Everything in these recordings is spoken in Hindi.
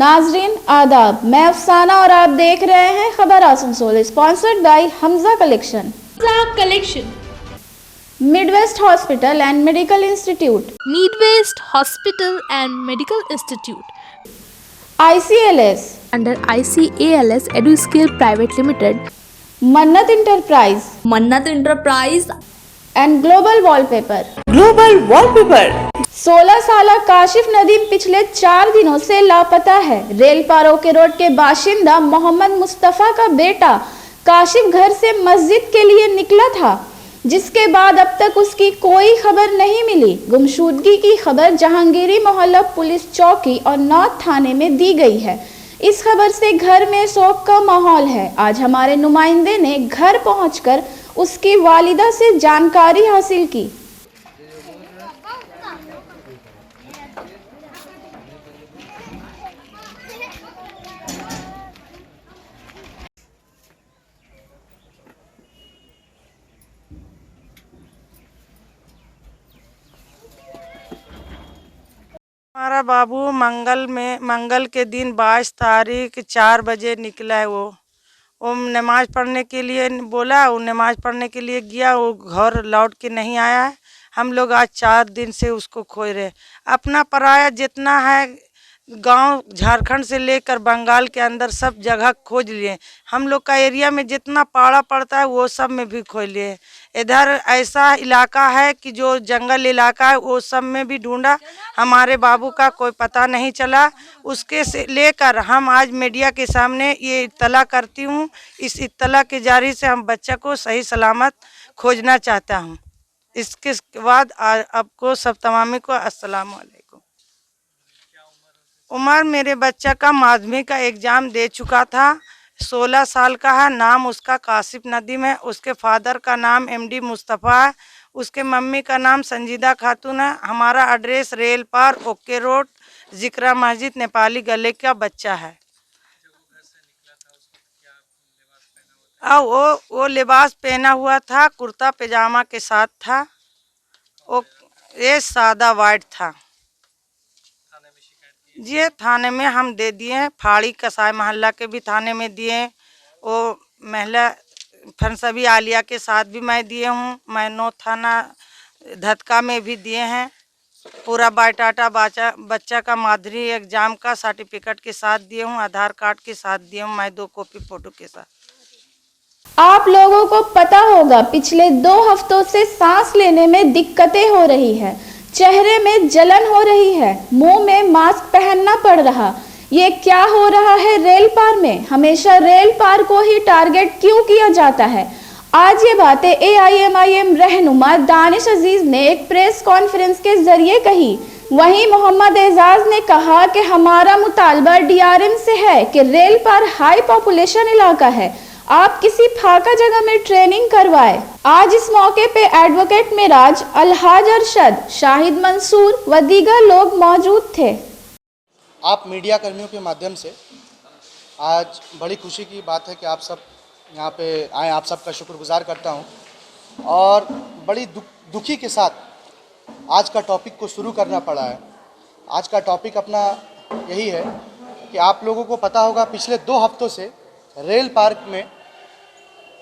नाजरीन आदाब, मैं अफसाना और आप देख रहे हैं खबर Asansol, sponsored by Hamza collection. Midwest hospital and medical institute, Midwest Hospital and Medical Institute ICLS, under ICALS EduScale Private Limited, मन्नत इंटरप्राइज मन्नत enterprise and global wallpaper. Global wallpaper 16 साला काशिफ नदीम पिछले 4 दिनों से लापता है। रेल पारोके रोड के बाशिंदा मोहम्मद मुस्तफ़ा का बेटा काशिफ घर से मस्जिद के लिए निकला था, जिसके बाद अब तक उसकी कोई खबर नहीं मिली। गुमशुदगी की खबर जहांगीरी मोहल्ला पुलिस चौकी और नॉर्थ थाने में दी गई है। इस खबर से घर में शोक का माहौल है। आज हमारे नुमाइंदे ने घर पहुंचकर उसकी वालिदा से जानकारी हासिल की। हमारा बाबू मंगल के दिन 22 तारीख 4 बजे निकला है। वो नमाज पढ़ने के लिए बोला, वो नमाज पढ़ने के लिए गया, वो घर लौट के नहीं आया है। हम लोग आज 4 दिन से उसको खोज रहे। अपना पराया जितना है गांव झारखंड से लेकर बंगाल के अंदर सब जगह खोज लिए। हम लोग का एरिया में जितना पाड़ा पड़ता है वो सब में भी खोज लिए। इधर ऐसा इलाका है कि जो जंगल इलाका है वो सब में भी ढूंढा, हमारे बाबू का कोई पता नहीं चला। उसके से लेकर हम आज मीडिया के सामने ये इत्तला करती हूँ। इस इत्तला के जारी से हम बच्चा को सही सलामत खोजना चाहता हूँ। इसके बाद आपको सब तमामी को अस्सलाम वालेकुम। उम्र मेरे बच्चा का माध्यमिक का एग्ज़ाम दे चुका था, 16 साल का है। नाम उसका काशिफ नदीम है। उसके फादर का नाम MD मुस्तफ़ा है। उसके मम्मी का नाम संजीदा खातून है। हमारा एड्रेस रेल पार ओके रोड जिक्रा मस्जिद नेपाली गले का बच्चा है। वो लिबास पहना हुआ था, कुर्ता पैजामा के साथ था। वो ये सादा वाइट था। जी थाने में हम दे दिए हैं, फाड़ी कसाई मोहल्ला के भी थाने में दिए हैं। वो महिला फनसबी आलिया के साथ भी मैं दिए हूँ। मैं नौ थाना धतका में भी दिए हैं। पूरा बायोडाटा बच्चा का माध्यमिक एग्जाम का सर्टिफिकेट के साथ दिए हूँ, आधार कार्ड के साथ दिए हूँ, मैं 2 कॉपी फोटो के साथ। आप लोगों को पता होगा पिछले 2 हफ्तों से सांस लेने में दिक्कतें हो रही है, चेहरे में जलन हो रही है, मुंह में मास्क पहनना पड़ रहा। ये क्या हो रहा है रेल पार में? हमेशा रेल पार को ही टारगेट क्यों किया जाता है? आज ये बातें AIMIM रहनुमा दानिश अजीज ने एक प्रेस कॉन्फ्रेंस के जरिए कही। वहीं मोहम्मद एजाज ने कहा कि हमारा मुतालबा DRM से है कि रेल पार हाई पॉपुलेशन इलाका है, आप किसी फाका जगह में ट्रेनिंग करवाए। आज इस मौके पे एडवोकेट मिराज, अलहाज अरशद, शाहिद मंसूर व दीगर लोग मौजूद थे। आप मीडिया कर्मियों के माध्यम से आज बड़ी खुशी की बात है कि आप सब यहाँ पे आए। आप सबका शुक्रगुजार करता हूँ और बड़ी दुखी के साथ आज का टॉपिक को शुरू करना पड़ा है। आज का टॉपिक अपना यही है कि आप लोगों को पता होगा पिछले 2 हफ्तों से रेल पार्क में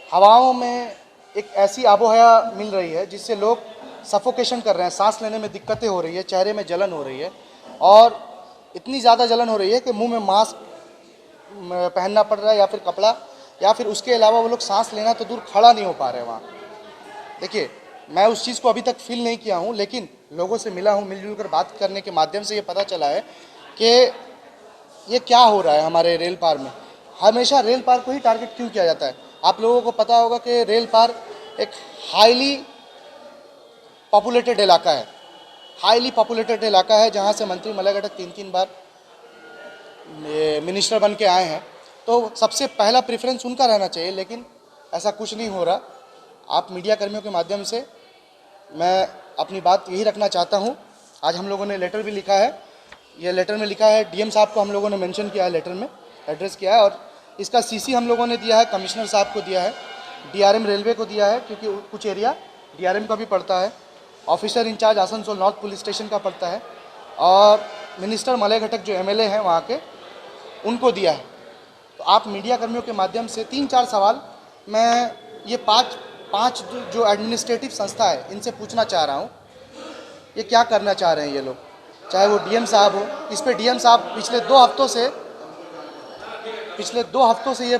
हवाओं में एक ऐसी आबोहवा मिल रही है जिससे लोग सफोकेशन कर रहे हैं, सांस लेने में दिक्कतें हो रही है, चेहरे में जलन हो रही है और इतनी ज़्यादा जलन हो रही है कि मुंह में मास्क पहनना पड़ रहा है या फिर कपड़ा, या फिर उसके अलावा वो लोग सांस लेना तो दूर खड़ा नहीं हो पा रहे वहाँ। देखिए, मैं उस चीज़ को अभी तक फील नहीं किया हूँ, लेकिन लोगों से मिला हूँ, मिलजुल कर बात करने के माध्यम से ये पता चला है कि ये क्या हो रहा है हमारे रेल पार में। हमेशा रेल पार को ही टारगेट क्यों किया जाता है? आप लोगों को पता होगा कि रेल पार एक हाईली पॉपुलेटेड इलाका है, जहाँ से मंत्री मलय घटक 3 बार मिनिस्टर बन के आए हैं, तो सबसे पहला प्रेफरेंस उनका रहना चाहिए, लेकिन ऐसा कुछ नहीं हो रहा। आप मीडिया कर्मियों के माध्यम से मैं अपनी बात यही रखना चाहता हूँ। आज हम लोगों ने लेटर भी लिखा है, ये लेटर में लिखा है DM साहब को हम लोगों ने मेंशन किया है, लेटर में एड्रेस किया है, और इसका CC हम लोगों ने दिया है, कमिश्नर साहब को दिया है, DRM रेलवे को दिया है, क्योंकि कुछ एरिया DRM का भी पड़ता है, officer in charge Asansol north police station का पड़ता है, और मिनिस्टर मलय घटक जो MLA हैं वहाँ के, उनको दिया है। तो आप मीडिया कर्मियों के माध्यम से 3-4 सवाल मैं ये पाँच जो एडमिनिस्ट्रेटिव संस्था है इनसे पूछना चाह रहा हूँ। ये क्या करना चाह रहे हैं ये लोग, चाहे वो डीएम साहब हो। इस पे डीएम साहब पिछले 2 हफ्तों से ये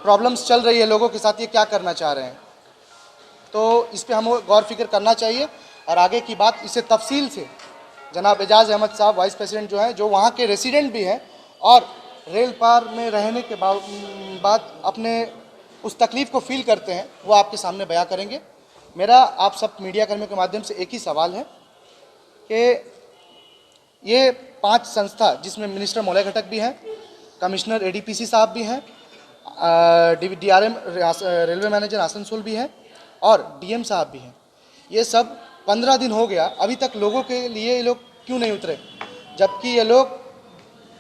प्रॉब्लम्स चल रही है लोगों के साथ, ये क्या करना चाह रहे हैं। तो इस पे हमें गौर फिक्र करना चाहिए। और आगे की बात इसे तफसील से जनाब एजाज अहमद साहब वाइस प्रेसिडेंट जो हैं, जो वहाँ के रेसिडेंट भी हैं और रेल पार में रहने के बाद अपने उस तकलीफ़ को फील करते हैं, वो आपके सामने बयां करेंगे। मेरा आप सब मीडिया कर्मियों के माध्यम से एक ही सवाल है कि ये 5 संस्था जिसमें मिनिस्टर मौलय खटक भी हैं, कमिश्नर एडीपीसी साहब भी हैं, डीआरएम रेलवे मैनेजर आसनसोल भी हैं और डीएम साहब भी हैं, ये सब 15 दिन हो गया अभी तक लोगों के लिए ये लोग क्यों नहीं उतरे, जबकि ये लोग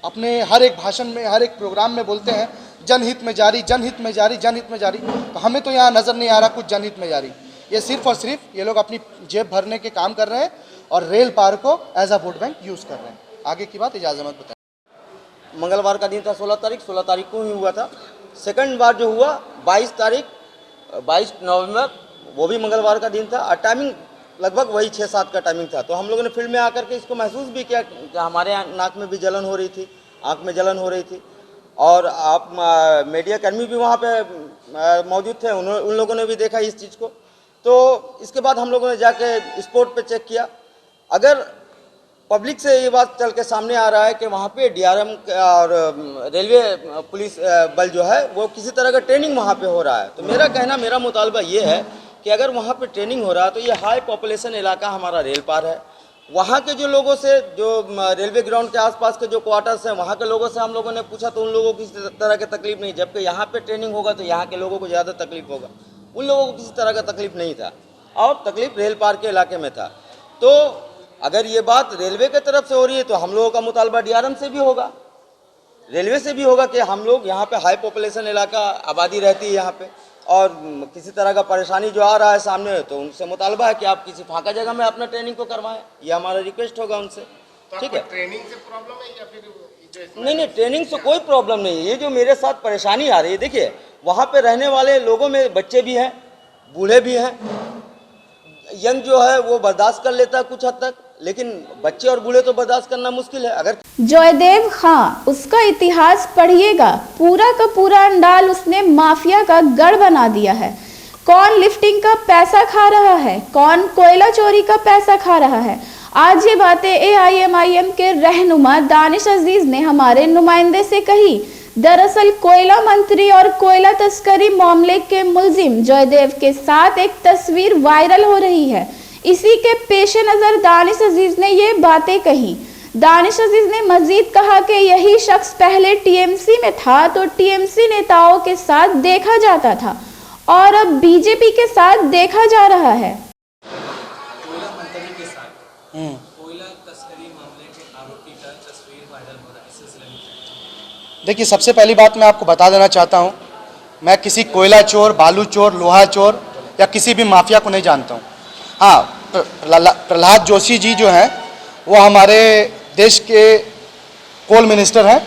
अपने हर एक भाषण में, हर एक प्रोग्राम में बोलते हैं जनहित में जारी, जनहित में जारी, जनहित में जारी। तो हमें तो यहाँ नज़र नहीं आ रहा कुछ जनहित में जारी। ये सिर्फ और सिर्फ ये लोग अपनी जेब भरने के काम कर रहे हैं और रेल पार को as a vote bank use कर रहे हैं। आगे की बात इजाज़त बताएं। मंगलवार का दिन था 16 तारीख को ही हुआ था। सेकंड बार जो हुआ 22 नवंबर, वो भी मंगलवार का दिन था और टाइमिंग लगभग वही 6-7 का टाइमिंग था। तो हम लोगों ने फील्ड में आकर के इसको महसूस भी किया कि हमारे नाक में भी जलन हो रही थी, आँख में जलन हो रही थी। और आप मीडिया कर्मी भी वहाँ पे मौजूद थे, उन लोगों ने भी देखा इस चीज़ को। तो इसके बाद हम लोगों ने जाके स्पॉट पे चेक किया। अगर पब्लिक से ये बात चल के सामने आ रहा है कि वहाँ पे डीआरएम और रेलवे पुलिस बल जो है वो किसी तरह का ट्रेनिंग वहाँ पे हो रहा है, तो मेरा मुतालबा ये है कि अगर वहाँ पे ट्रेनिंग हो रहा है तो ये हाई पॉपुलेशन इलाका हमारा रेल पार है। वहाँ के जो लोगों से, जो रेलवे ग्राउंड के आसपास के जो क्वार्टर्स हैं, वहाँ के लोगों से हम लोगों ने पूछा तो उन लोगों को किसी तरह की तकलीफ नहीं, जबकि यहाँ पे ट्रेनिंग होगा तो यहाँ के लोगों को ज़्यादा तकलीफ होगा। उन लोगों को किसी तरह का तकलीफ नहीं था और तकलीफ रेल पार के इलाके में था। तो अगर ये बात रेलवे की तरफ से हो रही है तो हम लोगों का मुतालबा डीआरएम से भी होगा, रेलवे से भी होगा कि हम लोग यहाँ पे हाई पॉपुलेशन इलाका, आबादी रहती है यहाँ पे और किसी तरह का परेशानी जो आ रहा है सामने, तो उनसे मुतालबा है कि आप किसी फाका जगह में अपना ट्रेनिंग को करवाएं। ये हमारा रिक्वेस्ट होगा उनसे। ठीक है, ट्रेनिंग से प्रॉब्लम है या फिर नहीं, ट्रेनिंग से कोई प्रॉब्लम नहीं है। ये जो मेरे साथ परेशानी आ रही है, देखिए वहाँ पे रहने वाले लोगों में बच्चे भी हैं, बूढ़े भी हैं, यंग जो है वो बर्दाश्त कर लेता है कुछ हद तक, लेकिन बच्चे और बूढ़े तो बर्दाश्त करना मुश्किल है। अगर जयदेव खां, उसका इतिहास पढ़िएगा, पूरा का पूरा अंडाल उसने माफिया का गढ़ बना दिया है। कौन लिफ्टिंग का पैसा खा रहा है, कौन कोयला चोरी का पैसा खा रहा है, आज ये बातें एआईएमआईएम के रहनुमा दानिश अजीज ने हमारे नुमाइंदे से कही। दरअसल कोयला मंत्री और कोयला तस्करी मामले के मुलजिम जयदेव के साथ एक तस्वीर वायरल हो रही है। इसी के पेश नज़र दानिश अजीज ने ये बातें कही। दानिश अजीज ने मजीद कहा कि यही शख्स पहले टीएमसी में था तो टीएमसी नेताओं के साथ देखा जाता था और अब बीजेपी के साथ देखा जा रहा है। कोयला मंत्री के साथ कोयला तस्करी मामले के आरोपी का तस्वीर वायरल हो रहा है, इस सिलसिले में देखिए, सबसे पहली बात मैं आपको बता देना चाहता हूँ, मैं किसी कोयला चोर, बालू चोर, लोहा चोर या किसी भी माफिया को नहीं जानता हूँ। हाँ, प्रहलाद जोशी जी जो हैं वो हमारे देश के कोल मिनिस्टर हैं,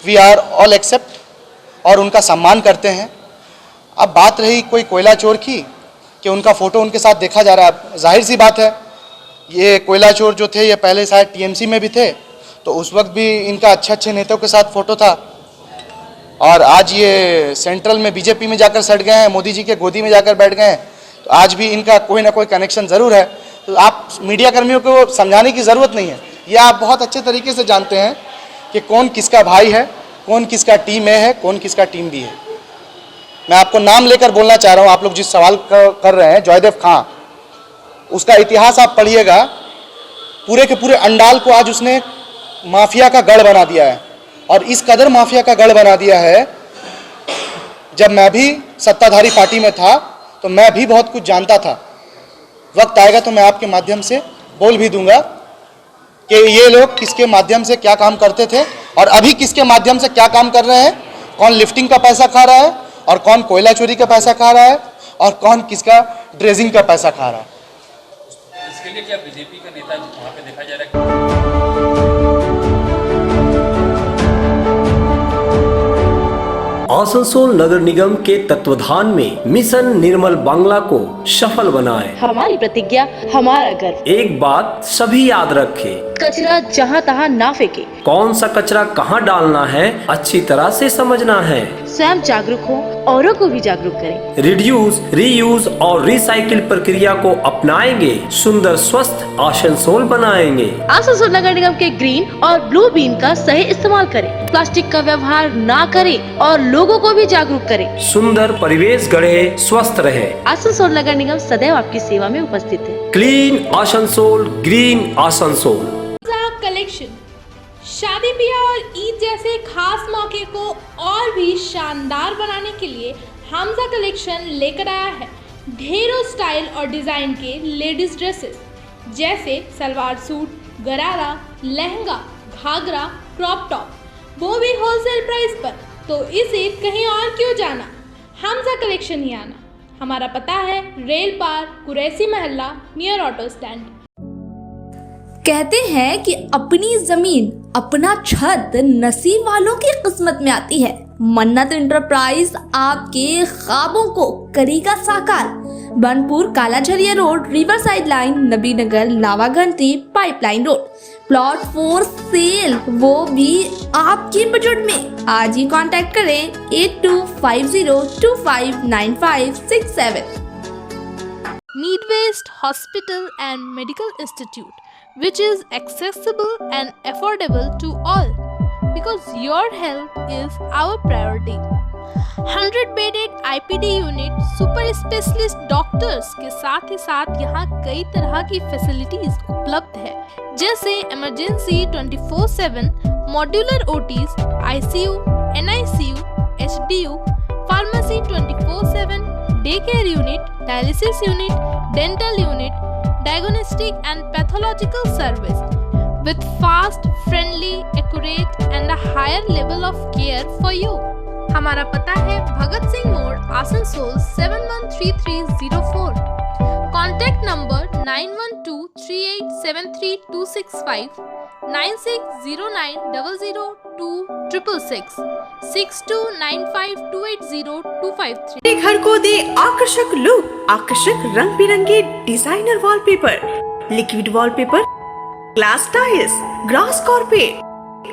वी आर ऑल एक्सेप्ट और उनका सम्मान करते हैं। अब बात रही कोई कोयला चोर की कि उनका फ़ोटो उनके साथ देखा जा रहा है, जाहिर सी बात है, ये कोयला चोर जो थे ये पहले शायद टीएमसी में भी थे, तो उस वक्त भी इनका अच्छे नेताओं के साथ फ़ोटो था और आज ये सेंट्रल में बीजेपी में जाकर सट गए हैं, मोदी जी के गोदी में जाकर बैठ गए हैं, तो आज भी इनका कोई ना कोई कनेक्शन ज़रूर है। तो आप मीडिया कर्मियों को समझाने की ज़रूरत नहीं है, ये आप बहुत अच्छे तरीके से जानते हैं कि कौन किसका भाई है, कौन किसका टीम ए है, कौन किसका टीम बी है। मैं आपको नाम लेकर बोलना चाह रहा हूँ, आप लोग जिस सवाल कर रहे हैं जयदेव खां, उसका इतिहास आप पढ़िएगा, पूरे के पूरे अंडाल को आज उसने माफिया का गढ़ बना दिया है और इस कदर माफिया का गढ़ बना दिया है, जब मैं भी सत्ताधारी पार्टी में था तो मैं भी बहुत कुछ जानता था। वक्त आएगा तो मैं आपके माध्यम से बोल भी दूंगा कि ये लोग किसके माध्यम से क्या काम करते थे और अभी किसके माध्यम से क्या काम कर रहे हैं, कौन लिफ्टिंग का पैसा खा रहा है और कौन कोयला चोरी का पैसा खा रहा है और कौन किसका ड्रेजिंग का पैसा खा रहा है। इसके लिए क्या बीजेपी का नेता वहाँ पे देखा जा रहा है? आसनसोल नगर निगम के तत्वाधान में मिशन निर्मल बांग्ला को सफल बनाएं। हमारी प्रतिज्ञा, हमारा गर्व। एक बात सभी याद रखें, कचरा जहाँ तहाँ ना फेंके। कौन सा कचरा कहाँ डालना है अच्छी तरह से समझना है। स्वयं जागरूक हो, औरों को भी जागरूक करें। रिड्यूस, रीयूज और रिसाइकिल प्रक्रिया को अपनाएंगे, सुंदर स्वस्थ आसनसोल बनाएंगे। आसनसोल नगर निगम के ग्रीन और ब्लू बीन का सही इस्तेमाल करें, प्लास्टिक का व्यवहार ना करें और लोगों को भी जागरूक करें। सुंदर परिवेश गढ़े, स्वस्थ रहे। आसनसोल नगर निगम सदैव आपकी सेवा में उपस्थित है। Clean Asansol, green Asansol. Collection शादी ब्याह और ईद जैसे खास मौके को और भी शानदार बनाने के लिए हमजा कलेक्शन लेकर आया है ढेरों स्टाइल और डिज़ाइन के लेडीज ड्रेसेस जैसे सलवार सूट, गरारा, लहंगा, घाघरा, क्रॉप टॉप, वो भी होलसेल प्राइस पर। तो इस ईद कहीं और क्यों जाना, हमजा कलेक्शन ही आना। हमारा पता है रेल पार, कुरैसी महल्ला, नियर ऑटो स्टैंड। कहते हैं कि अपनी जमीन, अपना छत नसीब वालों की किस्मत में आती है। मन्नत इंटरप्राइज आपके ख्वाबों को करेगा साकार। Banpur Kalajharia road, river side line, Nabi Nagar, Lawaghanti, pipeline road, plot 4 sale, वो भी आपके बजट में। आज ही कांटेक्ट करें 8250259567। Needwaste Hospital and Medical Institute, which is accessible and affordable to all, because your health is our priority. 100-bedded IPD unit, super specialist doctors के साथ ही साथ यहाँ कई तरह की फैसिलिटीज उपलब्ध है, जैसे emergency 24/7, modular OTs, ICU, NICU, HDU, pharmacy 24/7, day care unit, dialysis unit, dental unit, diagnostic and pathological service with fast, friendly, accurate and a higher level of care for you. हमारा पता है भगत सिंह मोड़, आसनसोल 713304। Contact number 9123873265, 9609002666, 6295280253। घर को दे आकर्षक लुक, आकर्षक रंग बिरंगे designer wallpaper, liquid wallpaper, glass tiles, grass carpet,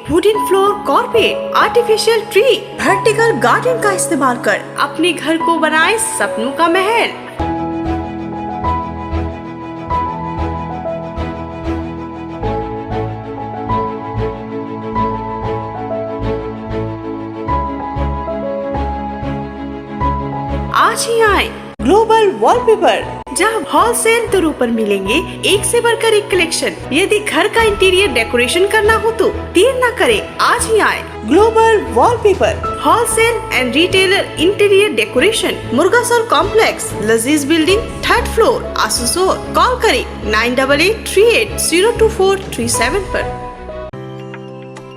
wooden floor carpet, artificial tree, vertical garden का इस्तेमाल कर अपने घर को बनाए सपनों का महल। आज ही आए ग्लोबल वॉलपेपर, जहां होलसेल दरों पर मिलेंगे एक से बढ़कर एक कलेक्शन। यदि घर का इंटीरियर डेकोरेशन करना हो तो देर न करें, आज ही आए global wallpaper, wholesale and retailer interior decoration, Murgasol complex, Lajeez building, 3rd floor, Asansol. Call करें 9883802437 पर।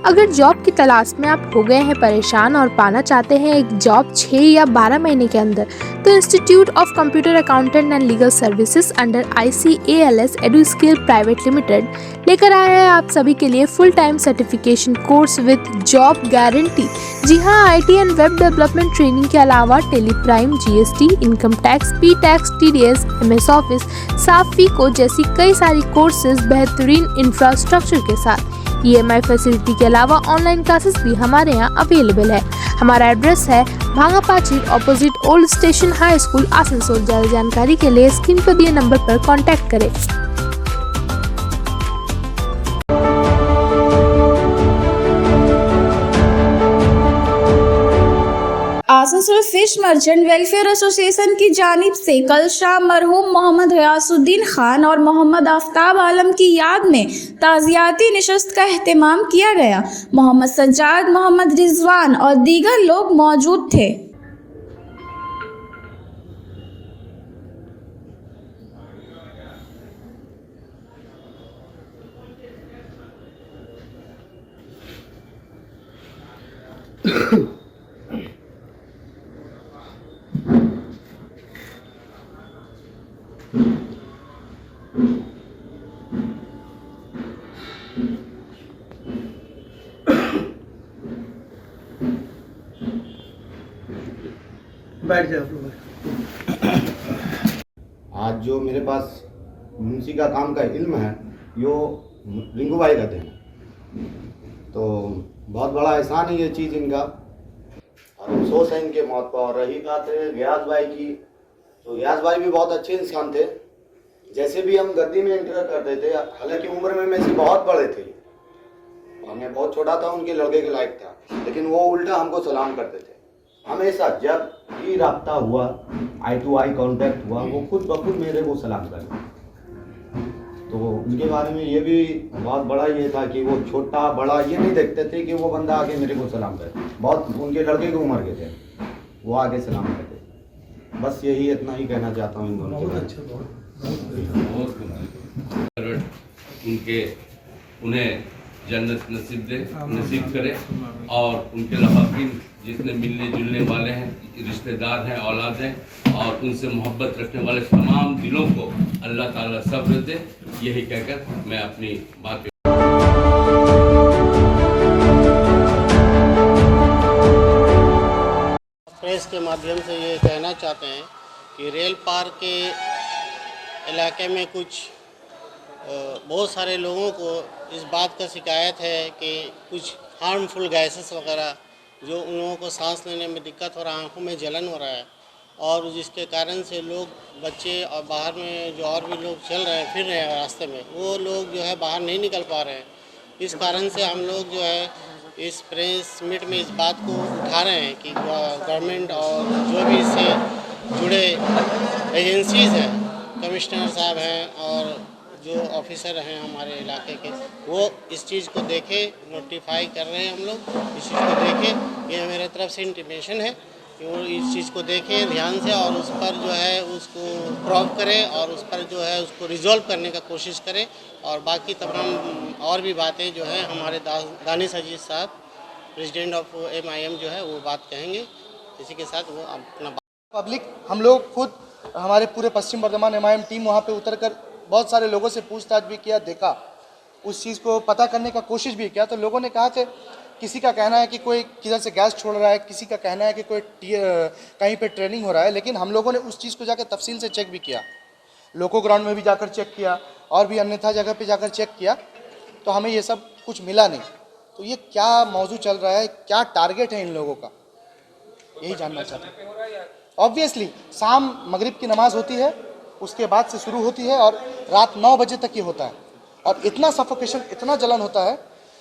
अगर जॉब की तलाश में आप हो गए हैं परेशान और पाना चाहते हैं एक जॉब 6 या 12 महीने के अंदर, तो institute of computer accountant and legal services under ICALS Eduskill private limited लेकर आया है आप सभी के लिए full time certification course with job guarantee. जी हाँ, IT and web development training के अलावा टेलीप्राइम, GST, इनकम टैक्स, P-टैक्स, TDS, MS office, SAP FICO जैसी कई सारी कोर्सेज बेहतरीन इंफ्रास्ट्रक्चर के साथ। EMI फैसिलिटी के अलावा ऑनलाइन क्लासेस भी हमारे यहाँ अवेलेबल है। हमारा एड्रेस है Bhangapachi opposite old station high school, Asansol. ज्यादा जानकारी के लिए स्क्रीन पर दिए नंबर पर कांटेक्ट करें। Asansol fish merchant welfare association की जानिब से कल शाम मरहूम मोहम्मद गयासुद्दीन खान और मोहम्मद आफ्ताब आलम की याद में ताज़ियाती नशस्त का एहतमाम किया गया। मोहम्मद सज्जाद, मोहम्मद रिजवान और दीगर लोग मौजूद थे। बैठ जाए आप लोग। आज जो मेरे पास मुंशी का काम का इल्म है यो रिंकू भाई का देन है। तो बहुत बड़ा एहसान है ये चीज़ इनका, और अफसोस है इनके मौत पर। और रही बात है गयास भाई की, तो गयास भाई भी बहुत अच्छे इंसान थे। जैसे भी हम गद्दी में इंटर करते थे, हालांकि उम्र में मेरे से बहुत बड़े थे और मैं बहुत छोटा था, उनके लड़के के लायक था, लेकिन वो उल्टा हमको सलाम करते थे हमेशा। जब भी राब्ता हुआ, आई टू आई कांटेक्ट हुआ, वो खुद ब खुद मेरे को सलाम करते। तो उनके बारे में ये भी बहुत बड़ा ये था कि वो छोटा बड़ा ये नहीं देखते थे कि वो बंदा आके मेरे को सलाम करे। बहुत उनके लड़के की उम्र के थे, वो आके सलाम करते। बस यही इतना ही कहना चाहता हूँ इन दोनों के बारे में। उनके उन्हें जन्नत नसीब करे, और उनके लवाकिन जितने मिलने जुलने वाले हैं, रिश्तेदार हैं, औलाद हैं, और उनसे मोहब्बत रखने वाले तमाम दिलों को अल्लाह ताला सब्र दे। यही कहकर मैं अपनी बात प्रेस के माध्यम से ये कहना चाहते हैं कि रेल पार के इलाके में कुछ बहुत सारे लोगों को इस बात का शिकायत है कि कुछ हार्मफुल गैसेस वगैरह जो उन लोगों को सांस लेने में दिक्कत हो रहा है, आँखों में जलन हो रहा है, और जिसके कारण से लोग, बच्चे और बाहर में जो और भी लोग चल रहे हैं, फिर रहे हैं रास्ते में, वो लोग जो है बाहर नहीं निकल पा रहे हैं। इस कारण से हम लोग जो है इस प्रेस मीट में इस बात को उठा रहे हैं कि गवर्नमेंट और जो भी इससे जुड़े एजेंसीज़ हैं, कमिश्नर साहब हैं और जो ऑफिसर हैं हमारे इलाके के, वो इस चीज़ को देखें। नोटिफाई कर रहे हैं हम लोग, इस चीज़ को देखें। ये मेरे तरफ से इंटीमेशन है कि वो इस चीज़ को देखें ध्यान से, और उस पर जो है उसको प्रॉब करें, और उस पर जो है उसको रिजॉल्व करने का कोशिश करें। और बाकी तमाम और भी बातें जो है हमारे दानिश अजीज साहब, प्रेसिडेंट ऑफ MIM जो है, वो बात कहेंगे। इसी के साथ वो अपना पब्लिक, हम लोग खुद हमारे पूरे पश्चिम बर्धमान MIM टीम वहाँ पे उतरकर बहुत सारे लोगों से पूछताछ भी किया, देखा, उस चीज़ को पता करने का कोशिश भी किया। तो लोगों ने कहा कि किसी का कहना है कि कोई किधर से गैस छोड़ रहा है, किसी का कहना है कि कोई कहीं पे ट्रेनिंग हो रहा है, लेकिन हम लोगों ने उस चीज़ को जाकर तफसील से चेक भी किया। लोको ग्राउंड में भी जाकर चेक किया और भी अन्यथा जगह पे जाकर चेक किया, तो हमें ये सब कुछ मिला नहीं। तो ये क्या मौजू चल रहा है, क्या टारगेट है इन लोगों का, यही जानना चाहते हैं। ऑब्वियसली शाम मगरिब की नमाज होती है, उसके बाद से शुरू होती है और रात 9 बजे तक ये होता है, और इतना सफोकेशन, इतना जलन होता है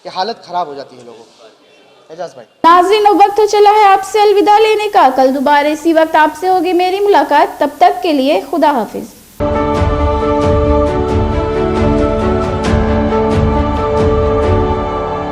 कि हालत ख़राब हो जाती है लोगों की। एजाज भाई, नाज़रीन, अब वक्त हो चला है आपसे अलविदा लेने का। कल दोबारा इसी वक्त आपसे होगी मेरी मुलाकात। तब तक के लिए खुदा हाफिज।